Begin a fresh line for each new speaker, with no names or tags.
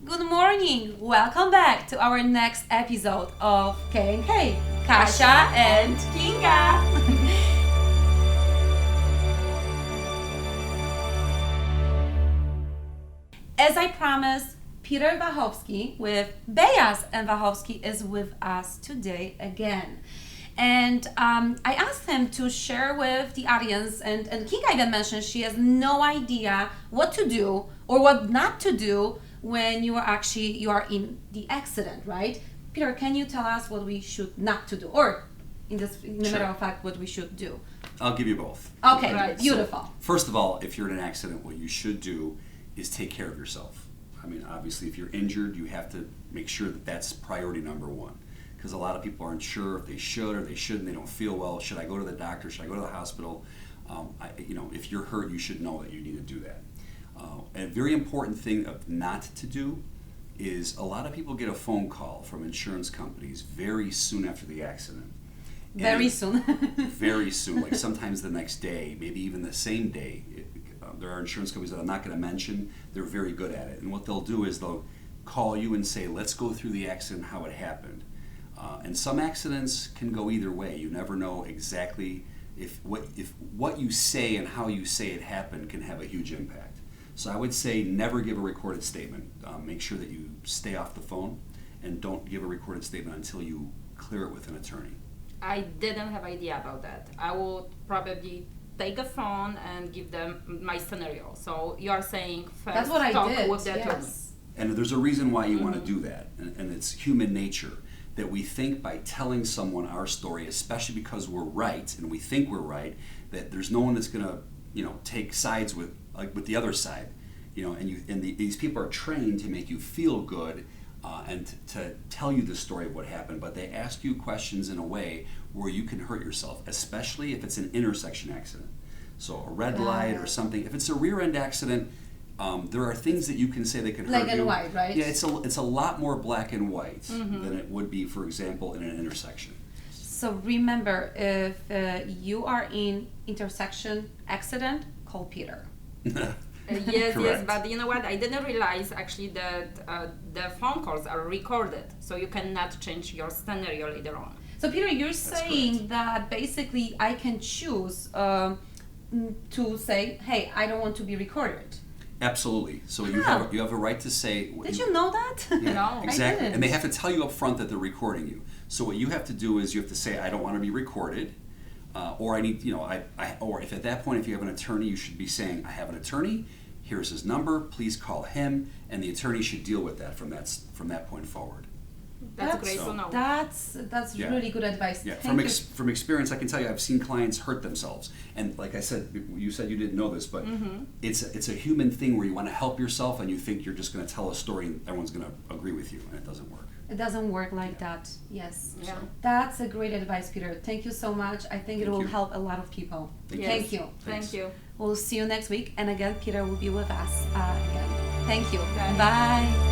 Good morning. Welcome back to our next episode of K&K, Kasia and Kinga. As I promised, Peter Wachowski with Bellas Wachowski is with us today again. And I asked him to share with the audience, and Kinga even mentioned she has no idea what to do or what not to do when you are in the accident, right? Peter, can you tell us what we should not to do, or in the matter of fact, what we should do?
I'll give you both.
Okay, right. Beautiful.
So, first of all, if you're in an accident, what you should do is take care of yourself. I mean, obviously, if you're injured, you have to make sure that that's priority number one. Because a lot of people aren't sure if they should or they shouldn't. They don't feel well. Should I go to the doctor? Should I go to the hospital? If you're hurt, you should know that you need to do that. A very important thing of not to do is a lot of people get a phone call from insurance companies very soon after the accident.
Very soon.
Very soon, like sometimes the next day, maybe even the same day. There are insurance companies that I'm not going to mention. They're very good at it. And what they'll do is they'll call you and say, let's go through the accident, how it happened. And some accidents can go either way. You never know exactly if what you say and how you say it happened can have a huge impact. So I would say never give a recorded statement. Make sure that you stay off the phone and don't give a recorded statement until you clear it with an attorney.
I didn't have idea about that. I would probably take a phone and give them my scenario. So you are saying first
That's what I
talk
did.
with the attorney.
Yes.
And there's a reason why you want to do that, and it's human nature that we think by telling someone our story, especially because we're right and we think we're right, that there's no one that's going to, take sides with the other side, these people are trained to make you feel good and to tell you the story of what happened, but they ask you questions in a way where you can hurt yourself, especially if it's an intersection accident. So a red light or something. If it's a rear end accident, there are things that you can say that can hurt you.
Black and white, right?
Yeah, it's a lot more black and white than it would be, for example, in an intersection.
So remember, if you are in intersection accident, call Peter.
Yes, but you know what? I didn't realize actually that the phone calls are recorded, so you cannot change your scenario later on.
So Peter, you're saying that basically I can choose to say, hey, I don't want to be recorded.
Absolutely. So you have a right to say.
Did you know that?
Yeah,
No,
exactly.
I didn't.
And they have to tell you up front that they're recording you. So what you have to do is you have to say, I don't want to be recorded, or I need, or if at that point if you have an attorney, you should be saying, I have an attorney. Here's his number. Please call him, and the attorney should deal with that from that point forward.
That's great to know.
That's really good advice.
Yeah,
Thank you.
from experience, I can tell you I've seen clients hurt themselves, and like I said, you said you didn't know this, but it's a human thing where you want to help yourself, and you think you're just going to tell a story and everyone's going to agree with you, and it doesn't work.
It doesn't work like that. Yes.
Yeah.
That's a great advice, Peter. Thank you so much. I think it
Thank
will
you.
help a lot of people.
Yes.
Thank you.
Thank you.
We'll see you next week. And again, Peter will be with us again. Thank you.
Bye.
Bye.